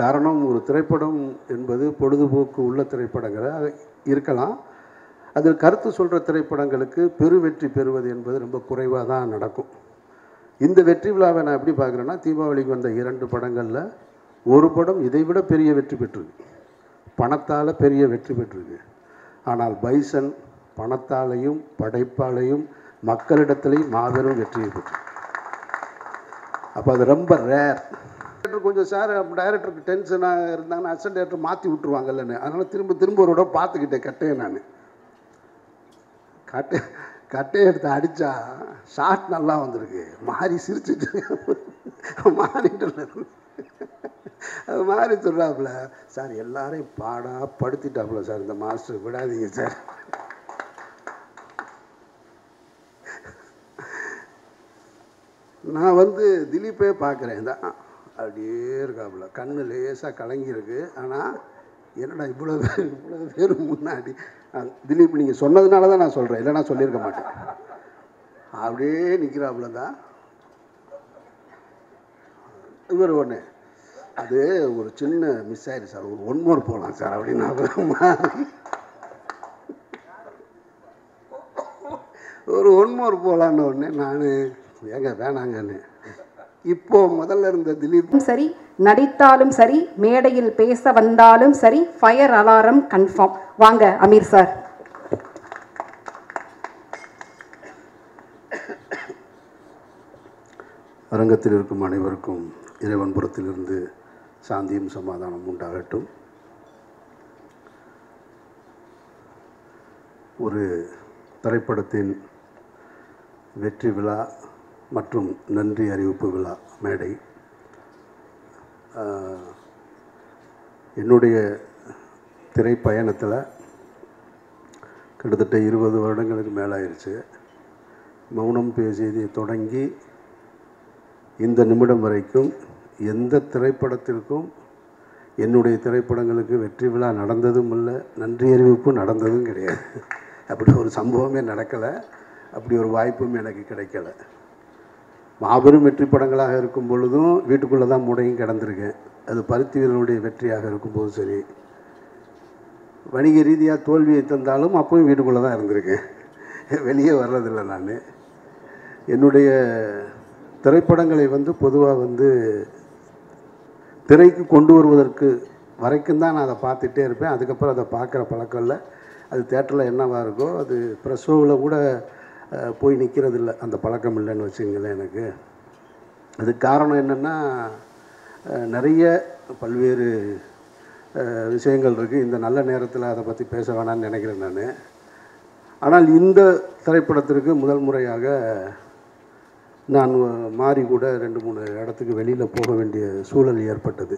காரணம், ஒரு திரைப்படம் என்பது பொழுதுபோக்கு உள்ள திரைப்படங்களாக இருக்கலாம். அதில் கருத்து சொல்கிற திரைப்படங்களுக்கு வெற்றி பெறுவது என்பது ரொம்ப குறைவாக தான் நடக்கும். இந்த வெற்றி விழாவை நான் எப்படி பார்க்குறேன்னா, தீபாவளிக்கு வந்த 2 படங்களில் ஒரு படம் இதைவிட பெரிய வெற்றி பெற்றிருக்கு, பணத்தால் பெரிய வெற்றி பெற்றிருக்கு. ஆனால் பைசன் பணத்தாலையும் படைப்பாலையும் மக்களிடத்திலையும் மாபெரும் வெற்றியை பெற்று. அப்போ அது ரொம்ப ரேர். கொஞ்சம் சார் டைரக்டருக்கு டென்ஷனாக இருந்தாங்கன்னா அசிஸ்டன்ட் டைரக்டர் மாற்றி விட்டுருவாங்கல்லன்னு, அதனால் திரும்ப ஒரு இடம் பார்த்துக்கிட்டேன். கட்டையை நான் கட்டையை எடுத்து அடித்தா ஷார்ட் நல்லா வந்திருக்கு, மாறி சிரிச்சுட்டு மாறிட்டு அது மாதிரி சொல்கிறாப்புல, சார் எல்லாரையும் படுத்திட்டாப்புல சார் இந்த மாஸ்டர், விடாதீங்க சார். நான் திலீப்பே பார்க்குறேன் தான், அப்படியே இருக்காப்புல, கண்ணு லேசாக கலங்கியிருக்கு. ஆனால் என்னடா இவ்வளோ பேர் முன்னாடி, திலீப் நீங்கள் சொன்னதுனால தான் நான் சொல்கிறேன், இல்லைனா சொல்லியிருக்க மாட்டேன். அப்படியே நிற்கிறாப்புல தான் இவர். ஒன்று அது ஒரு சின்ன மிஸ் ஆயிடுச்சு சார், ஒரு 1 மோர் போகலாம் சார் அப்படின்னு ஒரு 1 மோர் போகலான்னு ஒன்று நான் ஏங்க வேணாங்கன்னு. இப்போ முதல்ல இருந்த திலீப்பும் சரி, நடித்தாலும் சரி, மேடையில் பேச வந்தாலும் சரி, ஃபயர் அலாரம் கன்ஃபார்ம். வாங்க அமீர் சார். அரங்கத்தில் இருக்கும் அனைவருக்கும் இறைவன் புறத்திலிருந்து சாந்தியும் சமாதானம் உண்டாகட்டும். ஒரு திரைப்படத்தின் வெற்றி விழா மற்றும் நன்றி அறிவிப்பு விழா மேடை என்னுடைய திரைப்பயணத்தில் கிட்டத்தட்ட 20 வருடங்களுக்கு மேலாயிருச்சு. மௌனம் பேசியதை தொடங்கி இந்த நிமிடம் வரைக்கும் எந்த திரைப்படத்திற்கும் என்னுடைய திரைப்படங்களுக்கு வெற்றி விழா நடந்ததும் இல்லை, நன்றி அறிவிப்பும் நடந்ததும் கிடையாது. அப்படி ஒரு சம்பவமே நடக்கலை, அப்படி ஒரு வாய்ப்பும் எனக்கு கிடைக்கலை. மாபெரும் வெற்றி படங்களாக இருக்கும் பொழுதும் வீட்டுக்குள்ளே தான் முடையும் கிடந்திருக்கேன். அது பருத்தி வீரனுடைய வெற்றியாக இருக்கும்போது சரி, வணிக ரீதியாக தோல்வியை தந்தாலும் அப்பவும் வீட்டுக்குள்ளே தான் இருந்திருக்கேன், வெளியே வர்றதில்லை. நான் என்னுடைய திரைப்படங்களை பொதுவாக திரைக்கு கொண்டு வருவதற்கு வரைக்கும் தான் நான் அதை பார்த்துட்டே இருப்பேன். அதுக்கப்புறம் அதை பார்க்குற பழக்கம் இல்லை. அது தேட்டரில் என்னவாக இருக்கோ, அது ப்ரெஸ் ஷோவில் கூட போய் நிற்கிறதில்ல, அந்த பழக்கம் இல்லைன்னு வச்சுங்களேன். எனக்கு அதுக்கு காரணம் என்னென்னா, நிறைய பல்வேறு விஷயங்கள் இருக்குது. இந்த நல்ல நேரத்தில் அதை பற்றி பேச வேணான்னு நினைக்கிறேன் நான். ஆனால் இந்த திரைப்படத்திற்கு முதல் முறையாக நான் மாறி கூட 2-3 இடத்துக்கு வெளியில் போக வேண்டிய சூழல் ஏற்பட்டது.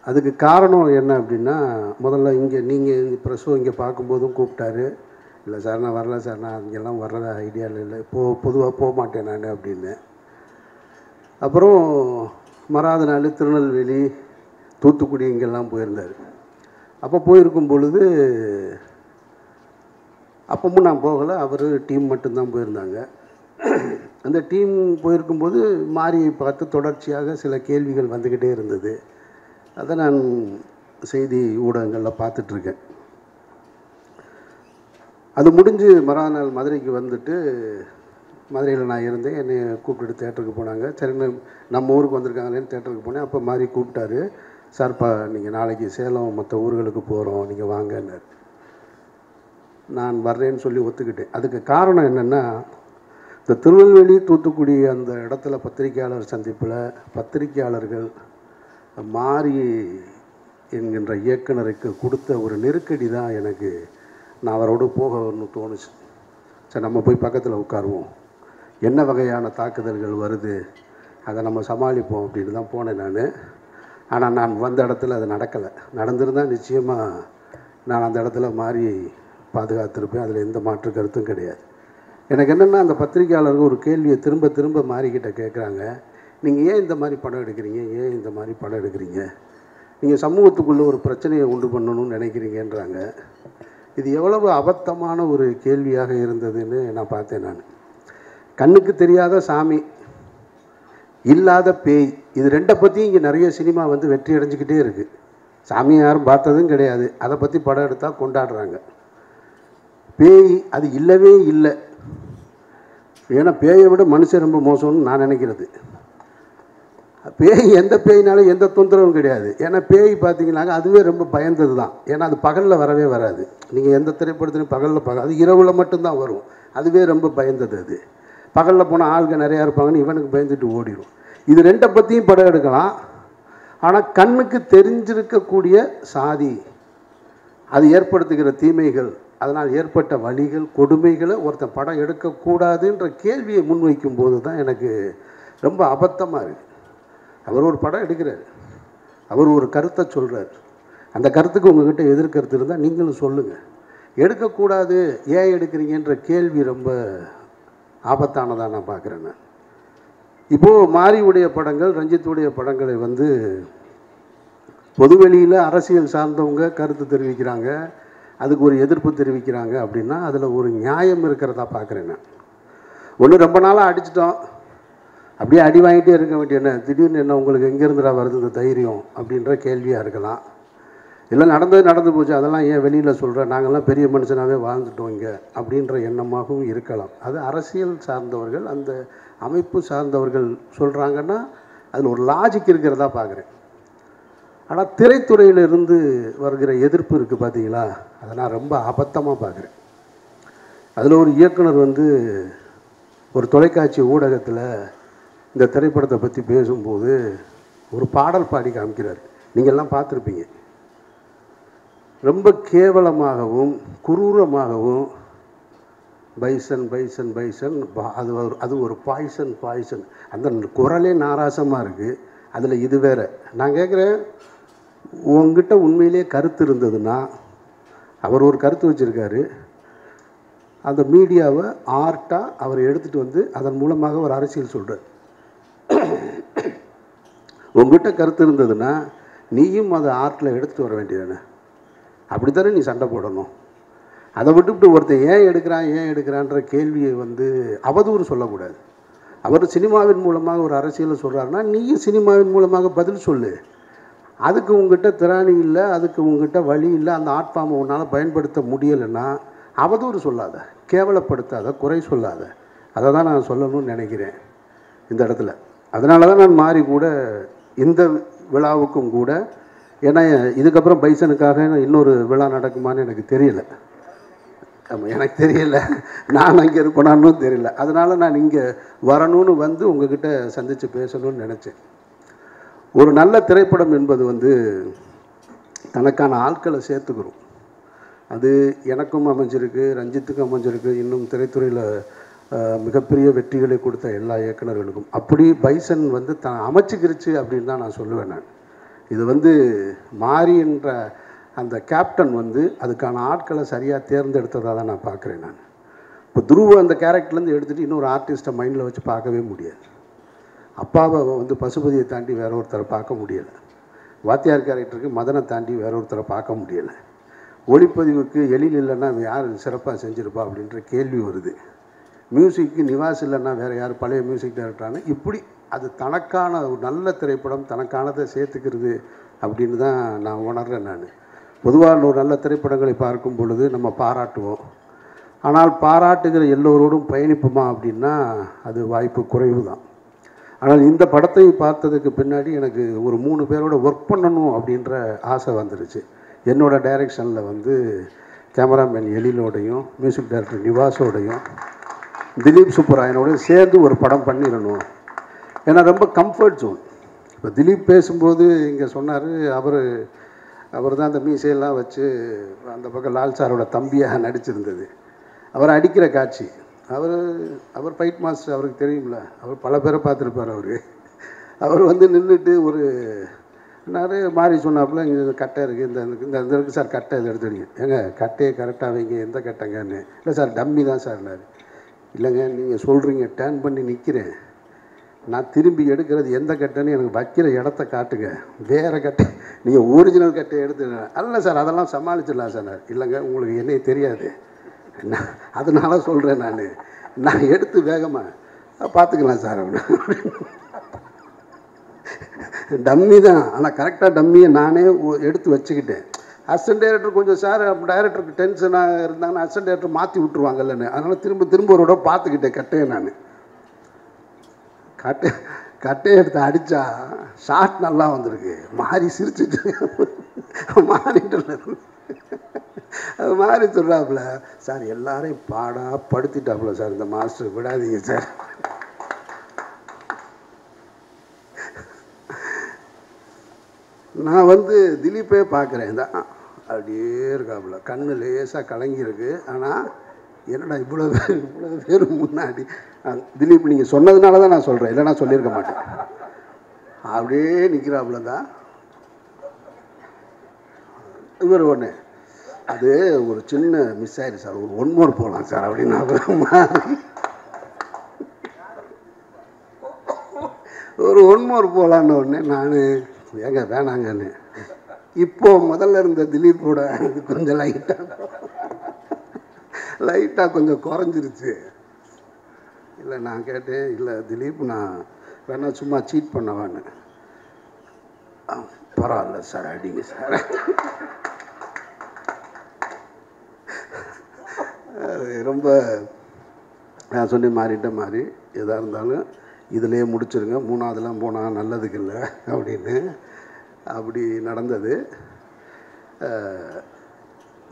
அதுக்கு காரணம் என்ன அப்படின்னா, முதல்ல இங்கே நீங்கள் ப்ரெஸ்ஸோ இங்கே பார்க்கும்போதும் கூப்பிட்டாரு. இல்லை சார் நான் வரல சார், நான் இங்கெல்லாம் வர்றத ஐடியாவில் இல்லை, பொதுவாக போக மாட்டேன் நான் அப்படின்னு. அப்புறம் மறாத நாள் திருநெல்வேலி, தூத்துக்குடி இங்கெல்லாம் போயிருந்தார். அப்போ போயிருக்கும் பொழுது அப்பவும் நான் போகலை, அவர் டீம் மட்டும்தான் போயிருந்தாங்க. அந்த டீம் போயிருக்கும்போது மாரியை பார்த்து தொடர்ச்சியாக சில கேள்விகள் வந்துக்கிட்டே இருந்தது. அதை நான் செய்தி ஊடகங்களில் பார்த்துட்ருக்கேன். அது முடிஞ்சு மறாத நாள் மதுரைக்கு வந்துட்டு, மதுரையில் நான் இருந்தேன், என்னை கூப்பிட்டுட்டு தேட்டருக்கு போனாங்க. சரி நம்ம ஊருக்கு வந்திருக்காங்களேன்னு தேட்டருக்கு போனேன். அப்போ மாதிரி கூப்பிட்டாரு, சார்ப்பா நீங்கள் நாளைக்கு சேலம் மற்ற ஊர்களுக்கு போகிறோம், நீங்கள் வாங்கன்னார். நான் வர்றேன்னு சொல்லி ஒத்துக்கிட்டேன். அதுக்கு காரணம் என்னென்னா, இந்த திருநெல்வேலி தூத்துக்குடி அந்த இடத்துல பத்திரிகையாளர் சந்திப்பில் பத்திரிகையாளர்கள் மாரி என்கின்ற இயக்குனருக்கு கொடுத்த ஒரு நெருக்கடி தான் எனக்கு, நான் அவரோடு போகணும்னு தோணுச்சு. சரி நம்ம போய் பக்கத்தில் உட்காருவோம், என்ன வகையான தாக்குதல்கள் வருது அதை நம்ம சமாளிப்போம் அப்படின்னு தான் போனேன் நான். ஆனால் நான் வந்த இடத்துல அது நடக்கலை. நடந்திருந்தால் நிச்சயமாக நான் அந்த இடத்துல மாறி பாதுகாத்திருப்பேன், அதில் எந்த மாற்று கருத்தும் கிடையாது. எனக்கு என்னென்னா, அந்த பத்திரிகையாளர்கள் ஒரு கேள்வியை திரும்ப திரும்ப மாறிக்கிட்ட கேட்குறாங்க, நீங்கள் ஏன் இந்த மாதிரி படம் எடுக்கிறீங்க, ஏன் இந்த மாதிரி படம் எடுக்கிறீங்க, நீங்கள் சமூகத்துக்குள்ளே ஒரு பிரச்சனையை உண்டு பண்ணணும்னு நினைக்கிறீங்கன்றாங்க. இது எவ்வளவு அபத்தமான ஒரு கேள்வியாக இருந்ததுன்னு நான் பார்த்தேன். நான் கண்ணுக்கு தெரியாத சாமி, இல்லாத பேய். இது ரெண்டை பற்றி இங்கே நிறைய சினிமா வந்து வெற்றி அடைஞ்சிக்கிட்டே இருக்குது. சாமியை யாரும் பார்த்ததும் கிடையாது, அதை பற்றி படம் எடுத்தால் கொண்டாடுறாங்க. பேய் அது இல்லவே இல்லை. ஏன்னா பேயை விட மனுஷன் ரொம்ப மோசம்னு நான் நினைக்கிறது. பேய் எந்த பேயினாலும் எந்த தொந்தரவும் கிடையாது. ஏன்னா பேய் பார்த்தீங்கன்னாக்க அதுவே ரொம்ப பயந்தது தான். ஏன்னா அது பகலில் வரவே வராது. நீங்கள் எந்த திரைப்படத்துலையும் பகலில் அது இரவில் மட்டும்தான் வரும். அதுவே ரொம்ப பயந்தது. அது பகலில் போனால் ஆளுங்க நிறையா இருப்பாங்கன்னு இவனுக்கு பயந்துட்டு ஓடிடும். இது ரெண்டை பற்றியும் படம் எடுக்கலாம். ஆனால் கண்ணுக்கு தெரிஞ்சிருக்கக்கூடிய சாதி, அது ஏற்படுத்துகிற தீமைகள், அதனால் ஏற்பட்ட வலிகள், கொடுமைகளை ஒருத்தன் படம் எடுக்கக்கூடாதுன்ற கேள்வியை முன்வைக்கும் போது தான் எனக்கு ரொம்ப அபத்தமாக இருக்குது. அவர் ஒரு படம் எடுக்கிறார், அவர் ஒரு கருத்தை சொல்கிறார். அந்த கருத்துக்கு உங்கள்கிட்ட எதிர்கருத்து இருந்தால் நீங்களும் சொல்லுங்கள். எடுக்கக்கூடாது, ஏன் எடுக்கிறீங்கன்ற கேள்வி ரொம்ப ஆபத்தானதாக நான் பார்க்குறேன். நான் இப்போது மாரியுடைய படங்கள், ரஞ்சித்துடைய படங்களை வந்து பொதுவெளியில் அரசியல் சார்ந்தவங்க கருத்து தெரிவிக்கிறாங்க, அதுக்கு ஒரு எதிர்ப்பு தெரிவிக்கிறாங்க அப்படின்னா அதில் ஒரு நியாயம் இருக்கிறதா பார்க்குறேன் நான். ஒன்று ரொம்ப நாளாக அடிச்சிட்டோம், அப்படியே அடி வாங்கிட்டே இருக்க வேண்டிய என்ன, திடீர்னு என்ன உங்களுக்கு எங்கேருந்துடா வருது இந்த தைரியம் அப்படின்ற கேள்வியாக இருக்கலாம். இல்லை நடந்து போச்சு, அதெல்லாம் ஏன் வெளியில் சொல்கிறேன், நாங்கள்லாம் பெரிய மனுஷனாகவே வாழ்ந்துட்டோம் இங்கே அப்படின்ற எண்ணமாகவும் இருக்கலாம். அது அரசியல் சார்ந்தவர்கள், அந்த அமைப்பு சார்ந்தவர்கள் சொல்கிறாங்கன்னா அதில் ஒரு லாஜிக் இருக்கிறதா பார்க்குறேன். ஆனால் திரைத்துறையிலிருந்து வருகிற எதிர்ப்பு இருக்குது பார்த்தீங்களா, அதை நான் ரொம்ப அபத்தமாக பார்க்குறேன். அதில் ஒரு இயக்குனர் வந்து ஒரு தொலைக்காட்சி ஊடகத்தில் இந்த திரைப்படத்தை பற்றி பேசும்போது ஒரு பாடல் பாடி காமிக்கிறார். நீங்கள்லாம் பார்த்துருப்பீங்க. ரொம்ப கேவலமாகவும் குரூரமாகவும் பைசன் பைசன் பைசன், அது ஒரு பாய்சன், அந்த குரலே நாராசமாக இருக்குது. அதில் இது வேறு. நான் கேட்குறேன், உங்ககிட்ட உண்மையிலே கருத்து இருந்ததுன்னா, அவர் ஒரு கருத்து வச்சுருக்காரு, அந்த மீடியாவை ஆர்ட்டாக அவர் எடுத்துகிட்டு வந்து அதன் மூலமாக ஒரு அரசியல் சொல்கிறார். உங்ககிட்ட கருத்து இருந்ததுன்னா நீயும் அதை ஆர்ட்டில் எடுத்துகிட்டு வர வேண்டியதானே. அப்படி தானே நீ சண்டை போடணும். அதை விட்டுவிட்டு ஒருத்தன் ஏன் எடுக்கிறான்ற கேள்வியை வந்து அவதூறு சொல்லக்கூடாது. அவர் சினிமாவின் மூலமாக ஒரு அரசியலை சொல்கிறாருன்னா நீயும் சினிமாவின் மூலமாக பதில் சொல்லு. அதுக்கு உங்ககிட்ட திராணி இல்லை, அதுக்கு உங்ககிட்ட வழி இல்லை, அந்த ஆர்ட் ஃபார்மை உன்னால் பயன்படுத்த முடியலைன்னா அவதூறு சொல்லாத, கேவலப்படுத்தாத, குறை சொல்லாத. அதை தான் நான் சொல்லணும்னு நினைக்கிறேன் இந்த இடத்துல. அதனால தான் நான் மாறி கூட இந்த விழாவுக்கும் கூட, ஏன்னா இதுக்கப்புறம் பைசனுக்காக இன்னொரு விழா நடக்குமான்னு எனக்கு தெரியல. ஆமாம், எனக்கு தெரியல, நான் அங்கே இருப்பேனான்னு தெரியல. அதனால் நான் இங்கே வரணும்னு வந்து உங்ககிட்ட சந்தித்து பேசணும்னு நினச்சேன். ஒரு நல்ல திரைப்படம் என்பது வந்து தனக்கான ஆட்களை சேர்த்துக்கிறோம். அது எனக்கும் அமைஞ்சிருக்கு, ரஞ்சித்துக்கும் அமைஞ்சிருக்கு, இன்னும் திரைத்துறையில் மிகப்பெரிய வெற்றிகளை கொடுத்த எல்லா இயக்குநர்களுக்கும். அப்படி பைசன் வந்து அமைச்சிக்கிருச்சு அப்படின்னு தான் நான் சொல்லுவேன். நான் இது வந்து மாறி என்ற அந்த கேப்டன் வந்து அதுக்கான ஆட்களை சரியாக தேர்ந்தெடுத்ததாக தான் நான் பார்க்குறேன். நான் இப்போ துருவ அந்த கேரக்டர்லேருந்து எடுத்துகிட்டு இன்னொரு ஆர்டிஸ்ட்டை மைண்டில் வச்சு பார்க்கவே முடியாது. அப்பாவை வந்து பசுபதியை தாண்டி வேற ஒருத்தரை பார்க்க முடியலை. வாத்தியார் கேரக்டருக்கு மதனை தாண்டி வேற ஒருத்தரை பார்க்க முடியலை. ஒளிப்பதிவுக்கு எழில் இல்லைன்னா யார் சிறப்பாக செஞ்சுருப்பா அப்படின்ற கேள்வி வருது. மியூசிக்கு நிவாஸ் இல்லைன்னா வேறு யார் பழைய மியூசிக் டைரக்டரானு. இப்படி அது தனக்கான ஒரு நல்ல திரைப்படம் தனக்கானதை சேர்த்துக்கிறது அப்படின்னு தான் நான் உணர்றேன். நான் பொதுவாக ஒரு நல்ல திரைப்படங்களை பார்க்கும் பொழுது நம்ம பாராட்டுவோம். ஆனால் பாராட்டுகிற எல்லோரோடும் பயணிப்போமா அப்படின்னா அது வாய்ப்பு குறைவு தான். ஆனால் இந்த படத்தை பார்த்ததுக்கு பின்னாடி எனக்கு ஒரு 3 பேரோட ஒர்க் பண்ணணும் அப்படின்ற ஆசை வந்துருச்சு. என்னோடய டைரெக்ஷனில் வந்து கேமராமேன் எழிலோடையும் மியூசிக் டைரக்டர் நிவாஸோடையும் திலீப் சுப்பராயனோடையும் சேர்ந்து ஒரு படம் பண்ணிடணும். ஏன்னா ரொம்ப கம்ஃபர்ட் ஜோன். இப்போ திலீப் பேசும்போது இங்கே சொன்னார், அவர் தான் அந்த மீசையெல்லாம் வச்சு அந்த பக்கம் லால் சாரோட தம்பியாக நடிச்சிருந்தது. அவர் அடிக்கிற காட்சி, அவர் ஃபைட் மாஸ்டர், அவருக்கு தெரியும்ல, அவர் பல பேரை பார்த்துருப்பார். அவர் வந்து நின்றுட்டு ஒரு நிறைய மாறி சொன்னாப்புல, இங்கே கட்டை இருக்குது, இந்த இருக்குது சார் கட்டை, இதை எடுத்துடுங்க. ஏங்க கட்டையை கரெக்டாக வைங்க, எந்த கட்டைங்கன்னு. இல்லை சார் டம்மி தான் சார்னார். இல்லைங்க நீங்கள் சொல்கிறீங்க, டேர்ன் பண்ணி நிற்கிறேன், நான் திரும்பி எடுக்கிறது எந்த கட்டைன்னு எனக்கு வைக்கிற இடத்த காட்டுங்க, வேறு கட்டை நீங்கள் ஒரிஜினல் கட்டையை எடுத்து. அல்ல சார் அதெல்லாம் சமாளிச்சிடலாம் சார். இல்லைங்க உங்களுக்கு என்னையே தெரியாது, அதனால சொல்கிறேன், நான் எடுத்து வேகமாக பார்த்துக்கலாம் சார் அப்படின்னு. டம்மி தான், ஆனால் கரெக்டாக டம்மியை நானே எடுத்து வச்சுக்கிட்டேன். அசிஸ்டன்ட் டைரக்டர் கொஞ்சம் சார் டைரக்டருக்கு டென்ஷனாக இருந்தாங்கன்னா அசிஸ்டன்ட் டைரக்டர் மாற்றி விட்டுருவாங்கல்லன்னு, அதனால் திரும்ப ஒரு விட பார்த்துக்கிட்டேன் கட்டையை. நான் கட்டையை எடுத்து அடித்தா ஷார்ட் நல்லா வந்திருக்கு. மாறி சிரிச்சுட்டு மாறிட்டு அது மாதிரி சொல்கிறாப்புல, சார் எல்லாரையும் படுத்திட்டாப்புல சார் இந்த மாஸ்டர், விடாதீங்க சார். நான் வந்து திலீப்பே பார்க்குறேன் தான், அப்படியே இருக்காப்புல, கண்ணு லேசாக கலங்கியிருக்கு. ஆனால் என்னடா இவ்வளோ பேர் முன்னாடி திலீப் நீங்கள் சொன்னதுனால தான் நான் சொல்கிறேன், இல்லைனா சொல்லியிருக்க மாட்டேன். அப்படியே நிற்கிறாப்புல தான் இவர். ஒன்று அது ஒரு சின்ன மிஸ் ஆயிடுச்சு சார், ஒரு 1 more போகலாம் சார் அப்படின்னா ஒரு 1 more போகலான்னு உடனே நான் ஏங்க வேணாங்கன்னு. இப்போ முதல்ல இருந்த திலீப்போட கொஞ்சம் லைட்டாக கொஞ்சம் குறைஞ்சிருச்சு. இல்லை நான் கேட்டேன், இல்லை திலீப் நான் வேணா சும்மா சீட் பண்ணவான்னு. பரவாயில்ல சார் அடிங்க சார். அது ரொம்ப நான் சொன்னி மாறி எதாக இருந்தாலும் இதிலே முடிச்சிருங்க, 3ஆவதுலாம் போனால் நல்லதுக்கு இல்லை அப்படின்னு. அப்படி நடந்தது.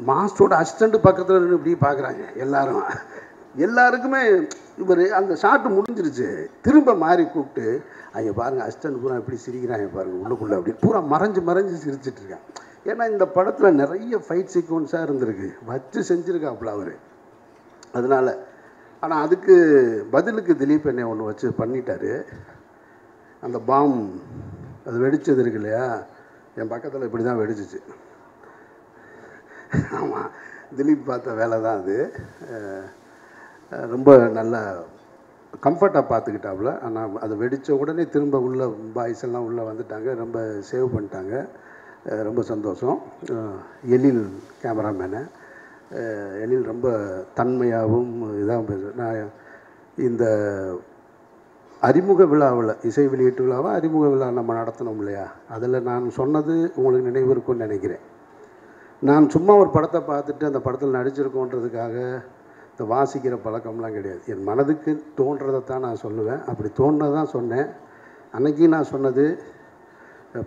மாஸ்டரோட அசிஸ்டண்ட்டு பக்கத்தில் நின்று இப்படி பார்க்குறாங்க எல்லாருக்குமே. இவர் அந்த ஷாட்டு முடிஞ்சிருச்சு, திரும்ப மாறி கூப்பிட்டு அங்கே பாருங்கள் அசிஸ்டண்ட் பூரா எப்படி சிரிக்கிறாங்க பாருங்கள் உள்ளுக்குள்ளே, அப்படி பூரா மறைஞ்சு சிரிச்சிட்ருக்கேன். ஏன்னா இந்த படத்தில் நிறைய ஃபைட் சீக்வன்ஸாக இருந்திருக்கு, வச்சு செஞ்சுருக்காப்புல அவர். அதனால் ஆனால் அதுக்கு பதிலுக்கு திலீப் என்னை ஒன்று வச்சு பண்ணிட்டார். அந்த பாம் அது வெடிச்சது இருக்கு இல்லையா, என் பக்கத்தில் இப்படி தான் வெடிச்சிச்சு. ஆமாம், திலீப் பார்த்த வேலை தான் அது. ரொம்ப நல்லா கம்ஃபர்ட்டாக பார்த்துக்கிட்டாப்புல. ஆனால் அது வெடித்த உடனே திரும்ப உள்ள பாய்ஸ் எல்லாம் உள்ளே வந்துட்டாங்க, ரொம்ப சேவ் பண்ணிட்டாங்க. ரொம்ப சந்தோஷம். எழில் கேமராமேனு, எழில் ரொம்ப தன்மையாகவும் இதாக பேச. நான் இந்த அறிமுக விழாவில், இசை வெளியீட்டு விழாவை அறிமுக விழா நம்ம நடத்தணும் இல்லையா, அதில் நான் சொன்னது உங்களுக்கு நினைவு இருக்கும்னு நினைக்கிறேன். நான் சும்மா ஒரு படத்தை பார்த்துட்டு அந்த படத்தில் நடிச்சிருக்கோன்றதுக்காக இந்த வாசிக்கிற பழக்கம்லாம் கிடையாது. என் மனதுக்கு தோன்றதைத்தான் நான் சொல்லுவேன். அப்படி தோன்றதான் சொன்னேன். அன்றைக்கி நான் சொன்னது,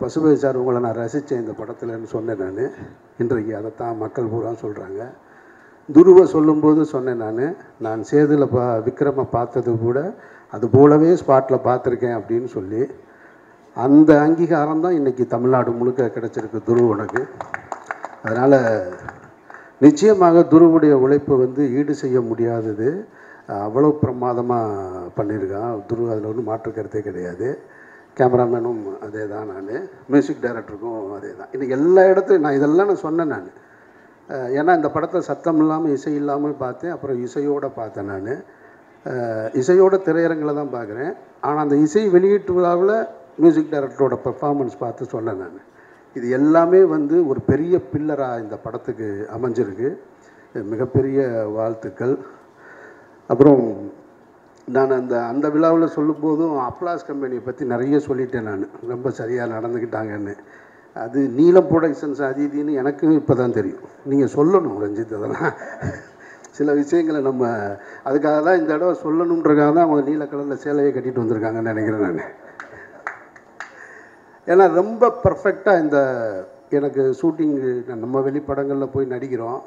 பசுபதி சார் உங்களை நான் ரசித்தேன் இந்த படத்தில்னு சொன்னேன் நான். இன்றைக்கு அதைத்தான் மக்கள் பூரா சொல்கிறாங்க. துருவை சொல்லும்போது சொன்னேன் நான் சேதுல விக்ரமை பார்த்தது கூட அது போலவே ஸ்பாட்டில் பார்த்துருக்கேன் அப்படின்னு சொல்லி. அந்த அங்கீகாரம் தான் இன்றைக்கி தமிழ்நாடு முழுக்க கிடச்சிருக்கு துருவனுக்கு. அதனால் நிச்சயமாக துருவுடைய உழைப்பு வந்து ஈடு செய்ய முடியாதது. அவ்வளோ பிரமாதமாக பண்ணியிருக்கான் துரு, அதில் ஒன்றும் மாற்று கருத்தே கிடையாது. கேமராமேனும் அதே தான், நான் மியூசிக் டைரக்டருக்கும் அதே தான். இன்னைக்கு எல்லா இடத்துலையும் நான் இதெல்லாம் நான் சொன்னேன். நான் ஏன்னா இந்த படத்தை சத்தம் இல்லாமல் இசை இல்லாமல் பார்த்தேன், அப்புறம் இசையோடு பார்த்தேன். நான் இசையோட திரையரங்கில் தான் பார்க்குறேன். ஆனால் அந்த இசை வெளியீட்டு விழாவில் மியூசிக் டைரக்டரோட பெர்ஃபார்மன்ஸ் பார்த்து சொன்னேன். நான் இது எல்லாமே வந்து ஒரு பெரிய பில்லராக இந்த படத்துக்கு அமைஞ்சிருக்கு. மிகப்பெரிய வாழ்த்துக்கள். அப்புறம் நான் அந்த விழாவில் சொல்லும்போதும் அப்ளாஸ் கம்பெனியை பற்றி நிறைய சொல்லிட்டேன். நான் ரொம்ப சரியாக நடந்துக்கிட்டாங்கன்னு. அது நீலம் ப்ரொடக்ஷன்ஸ் அது இதுன்னு எனக்கும் இப்போ தான் தெரியும். நீங்கள் சொல்லணும் ரஞ்சித், அதெல்லாம் சில விஷயங்களை நம்ம அதுக்காக தான் இந்த தடவை சொல்லணுன்றக்காக தான் அவங்க நீல கலரில் சேலையை கட்டிட்டு வந்திருக்காங்கன்னு நினைக்கிறேன் நான். ஏன்னா ரொம்ப பர்ஃபெக்டாக இந்த எனக்கு ஷூட்டிங்கு நம்ம வெளிப்படங்களில் போய் நடிக்கிறோம்.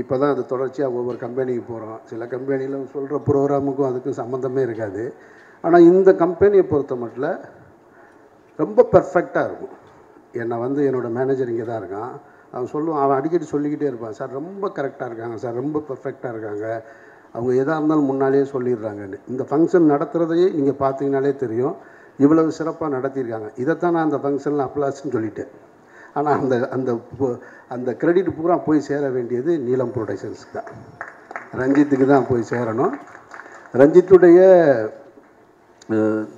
இப்போ தான் அது தொடர்ச்சியாக ஒவ்வொரு கம்பெனிக்கு போகிறோம். சில கம்பெனியில் சொல்கிற ப்ரோக்ராமுக்கும் அதுக்கும் சம்மந்தமே இருக்காது. ஆனால் இந்த கம்பெனியை பொறுத்த மட்டும் ரொம்ப பர்ஃபெக்டாக இருக்கும். என்னை வந்து என்னோடய மேனேஜர் இங்கே தான் இருக்கான், அவன் சொல்லுவான், அவன் அடிக்கடி சொல்லிக்கிட்டே இருப்பான், சார் ரொம்ப கரெக்டாக இருக்காங்க சார், ரொம்ப பர்ஃபெக்டாக இருக்காங்க, அவங்க எதாக இருந்தாலும் முன்னாலேயே சொல்லிடுறாங்கன்னு. இந்த ஃபங்க்ஷன் நடத்துகிறதையே நீங்கள் பார்த்தீங்கனாலே தெரியும், இவ்வளவு சிறப்பாக நடத்தியிருக்காங்க. இதைத்தான் நான் அந்த ஃபங்க்ஷனில் அப்ளாஸ்ன்னு சொல்லிட்டேன். ஆனால் அந்த அந்த அந்த கிரெடிட் பூரா போய் சேர வேண்டியது நீலம் ப்ரொடக்ஷன்ஸுக்கு தான், ரஞ்சித்துக்கு தான் போய் சேரணும். ரஞ்சித்துடைய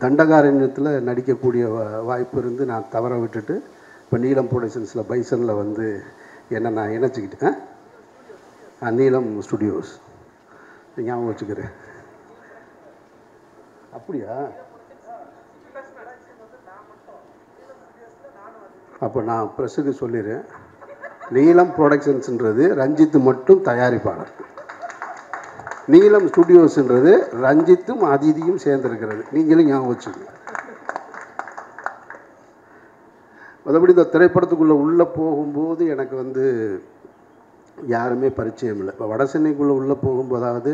தண்டகாரண்யத்தில் நடிக்கக்கூடிய வாய்ப்பு இருந்து நான் தவற விட்டுட்டு இப்போ நீலம் ப்ரொடக்ஷன்ஸில் பைசனில் வந்து என்னை நான் இணைச்சிக்கிட்டேன். நீலம் ஸ்டுடியோஸ் ஞாபகம் வச்சுக்கிறேன். அப்படியா? அப்போ நான் ப்ரெஸ்ஸுக்கு சொல்லிடுறேன், நீலம் ப்ரொடக்ஷன்ஸுன்றது ரஞ்சித் மட்டும் தயாரிப்பாளர், நீலம் ஸ்டுடியோஸ்ன்றது ரஞ்சித்தும் அதிதியும் சேர்ந்துருக்கிறது. நீங்களும் ஞாபகம் வச்சுக்கோங்க. மற்றபடி இந்த திரைப்படத்துக்குள்ளே உள்ளே போகும்போது எனக்கு வந்து யாருமே பரிச்சயம் இல்லை. இப்போ வட சென்னைக்குள்ளே உள்ளே போகும்போதாவது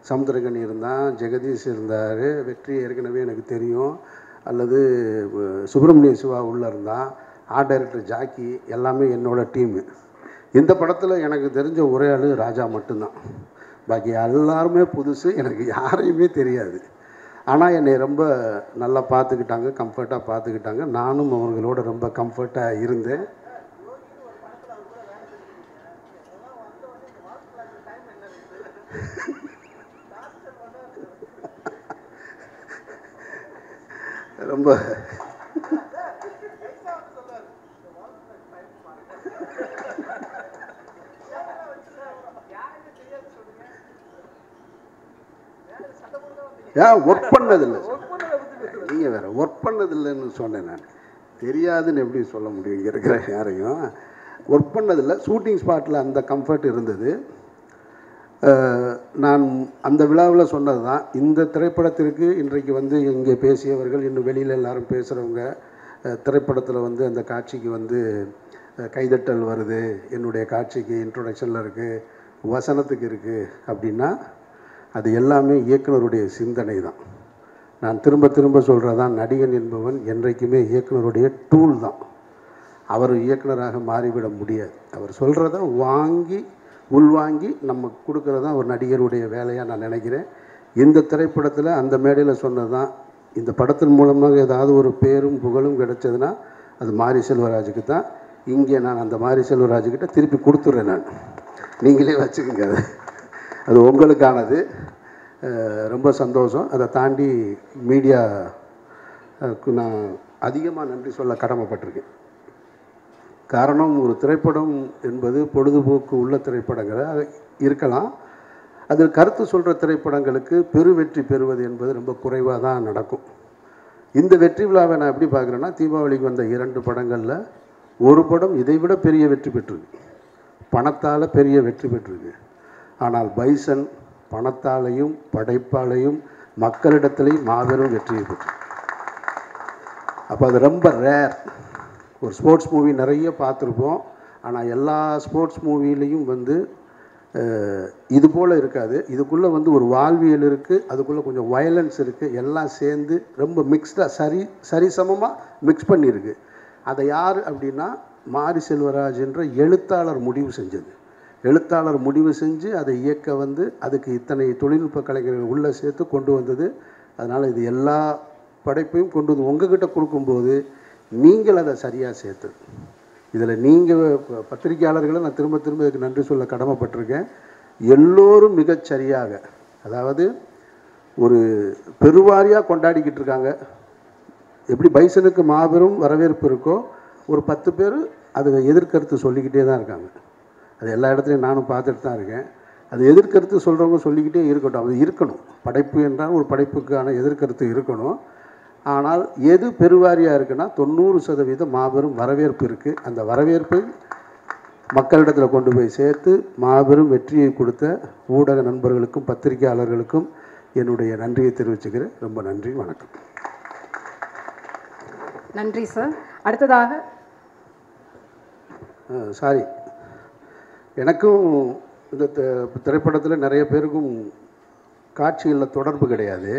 சமுத்திரகனி இருந்தான், ஜெகதீஷ் இருந்தார், வெற்றி ஏற்கனவே எனக்கு தெரியும், அல்லது சுப்பிரமணிய சிவா உள்ளே இருந்தான், ஆர்ட் டைரக்டர் ஜாக்கி, எல்லாமே என்னோடய டீமு. இந்த படத்தில் எனக்கு தெரிஞ்ச ஒரே ஆள் ராஜா மட்டும்தான். பாக்கி எல்லாருமே புதுசு, எனக்கு யாரையுமே தெரியாது. ஆனால் என்னை ரொம்ப நல்லா பார்த்துக்கிட்டாங்க, கம்ஃபர்ட்டாக பார்த்துக்கிட்டாங்க. நானும் அவங்களோட ரொம்ப கம்ஃபர்ட்டாக இருந்தேன். ரொம்ப ஒர்க் பண்ணதில்லை. நீங்கள் வேறு ஒர்க் பண்ணதில்லைன்னு சொன்னேன். நான் தெரியாதுன்னு எப்படி சொல்ல முடியும் இங்கே இருக்கிற யாரையும். ஒர்க் பண்ணதில்லை. ஷூட்டிங் ஸ்பாட்டில் அந்த கம்ஃபர்ட் இருந்தது. நான் அந்த விழாவில் சொன்னது தான், இந்த திரைப்படத்திற்கு இன்றைக்கு வந்து இங்கே பேசியவர்கள், இன்னும் வெளியில் எல்லாரும் பேசுகிறவங்க, திரைப்படத்தில் வந்து அந்த காட்சிக்கு வந்து கைதட்டல் வருது, என்னுடைய காட்சிக்கு இன்ட்ரொடக்ஷனில் இருக்குது, வசனத்துக்கு இருக்குது அப்படின்னா அது எல்லாமே இயக்குனருடைய சிந்தனை தான். நான் திரும்ப திரும்ப சொல்கிறதான், நடிகன் என்பவன் என்றைக்குமே இயக்குனருடைய டூல் தான். அவர் இயக்குனராக மாறிவிட முடியாது. அவர் சொல்கிறத வாங்கி உள்வாங்கி நம்ம கொடுக்குறது தான் ஒரு நடிகருடைய வேலையாக நான் நினைக்கிறேன். இந்த திரைப்படத்தில் அந்த மேடையில் சொன்னது தான், இந்த படத்தின் மூலமாக ஏதாவது ஒரு பேரும் புகழும் கிடைச்சதுன்னா அது மாரி செல்வராஜுக்கு தான். இங்கே நான் அந்த மாரி செல்வராஜுக்கிட்ட திருப்பி கொடுத்துட்றேன். நான் நீங்களே வச்சுக்கோங்க, அது உங்களுக்கானது. ரொம்ப சந்தோஷம். அதை தாண்டி மீடியாவுக்கு நான் அதிகமாக நன்றி சொல்ல கடமைப்பட்டிருக்கேன். காரணம், ஒரு திரைப்படம் என்பது பொழுதுபோக்கு உள்ள திரைப்படங்களாக இருக்கலாம். அதில் கருத்து சொல்கிற திரைப்படங்களுக்கு பெருவெற்றி பெறுவது என்பது ரொம்ப குறைவாக தான் நடக்கும். இந்த வெற்றி விழாவை நான் எப்படி பார்க்குறேன்னா, தீபாவளிக்கு வந்த 2 படங்களில் ஒரு படம் இதைவிட பெரிய வெற்றி பெற்றிருக்கு, பணத்தால் பெரிய வெற்றி பெற்றிருக்கு. ஆனால் பைசன் பணத்தாலையும் படைப்பாலையும் மக்களிடத்திலையும் மாபெரும் வெற்றியை பெற்று. அப்போ அது ரொம்ப ரேர். ஒரு ஸ்போர்ட்ஸ் மூவி நிறைய பார்த்துருப்போம், ஆனால் எல்லா ஸ்போர்ட்ஸ் மூவிலையும் வந்து இது போல் இருக்காது. இதுக்குள்ளே வந்து ஒரு வாழ்வியல் இருக்குது, அதுக்குள்ளே கொஞ்சம் வயலன்ஸ் இருக்குது, எல்லாம் சேர்ந்து ரொம்ப மிக்ஸ்டாக சரிசமமாக மிக்ஸ் பண்ணியிருக்கு. அதை யார் அப்படின்னா மாரி செல்வராஜ் என்ற எழுத்தாளர் முடிவு செஞ்சது. எழுத்தாளர் முடிவு செஞ்சு அதை இயக்க வந்து அதுக்கு இத்தனை தொழில்நுட்ப கலைஞர்கள் உள்ளே சேர்த்து கொண்டு வந்தது. அதனால் இது எல்லா படைப்பையும் கொண்டு வந்து உங்ககிட்ட கொடுக்கும்போது நீங்கள் அதை சரியாக சேர்த்து, இதில் நீங்கள் பத்திரிகையாளர்களை நான் திரும்ப திரும்ப இதுக்கு நன்றி சொல்ல கடமைப்பட்டிருக்கேன். எல்லோரும் மிகச்சரியாக, அதாவது ஒரு பெருவாரியாக கொண்டாடிக்கிட்டு இருக்காங்க. எப்படி பைசனுக்கு மாபெரும் வரவேற்பு இருக்கோ, ஒரு 10 பேர் அது எதிர்கருத்து சொல்லிக்கிட்டே தான் இருக்காங்க. அது எல்லா இடத்துலையும் நானும் பார்த்துட்டு தான் இருக்கேன். அது எதிர்கருத்து சொல்கிறவங்க சொல்லிக்கிட்டே இருக்கட்டும், அது இருக்கணும். படைப்பு என்றால் ஒரு படைப்புக்கான எதிர்கருத்து இருக்கணும். ஆனால் எது பெருவாரியாக இருக்குன்னா 90% மாபெரும் வரவேற்பு இருக்குது. அந்த வரவேற்பை மக்களிடத்தில் கொண்டு போய் சேர்த்து மாபெரும் வெற்றியை கொடுத்த ஊடக நண்பர்களுக்கும் பத்திரிகையாளர்களுக்கும் என்னுடைய நன்றியை தெரிவிச்சுக்கிறேன். ரொம்ப நன்றி, வணக்கம். நன்றி சார். அடுத்ததாக சாரி, எனக்கும் இந்த திரைப்படத்தில் நிறைய பேருக்கும் காட்சிகளில் தொடர்பு கிடையாது.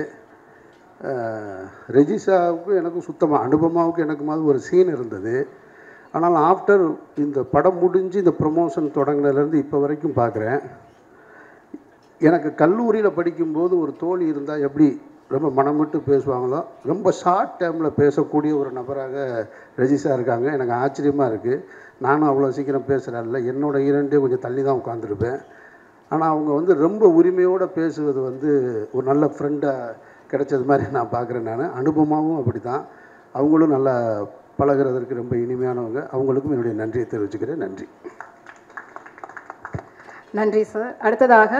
ரெஜிஷாவுக்கும் எனக்கும் சுத்தமாக, அனுபமாவுக்கும் எனக்குமாவது ஒரு சீன் இருந்தது. ஆனால் ஆஃப்டர் இந்த படம் முடிஞ்சு இந்த ப்ரொமோஷன் தொடங்கினதுலேருந்து இப்போ வரைக்கும் பார்க்குறேன். எனக்கு கல்லூரியில் படிக்கும்போது ஒரு தோழி இருந்தால் எப்படி ரொம்ப மனம் விட்டு பேசுவாங்களோ, ரொம்ப ஷார்ட் டைமில் பேசக்கூடிய ஒரு நபராக ரெஜிஷா இருக்காங்க. எனக்கு ஆச்சரியமாக இருக்குது. நானும் அவ்வளோ சீக்கிரம் பேசுகிறேன்ல, என்னோடய இரண்டே கொஞ்சம் தள்ளி தான் உட்காந்துருப்பேன். ஆனால் அவங்க வந்து ரொம்ப உரிமையோடு பேசுவது வந்து ஒரு நல்ல ஃப்ரெண்டாக கிடைச்சது மாதிரி நான் பார்க்குறேன். நான் அனுபவமாகவும் அப்படி தான். அவங்களும் நல்லா பழகிறதற்கு ரொம்ப இனிமையானவங்க. அவங்களுக்கும் என்னுடைய நன்றியை தெரிவிச்சுக்கிறேன். நன்றி. நன்றி சார். அடுத்ததாக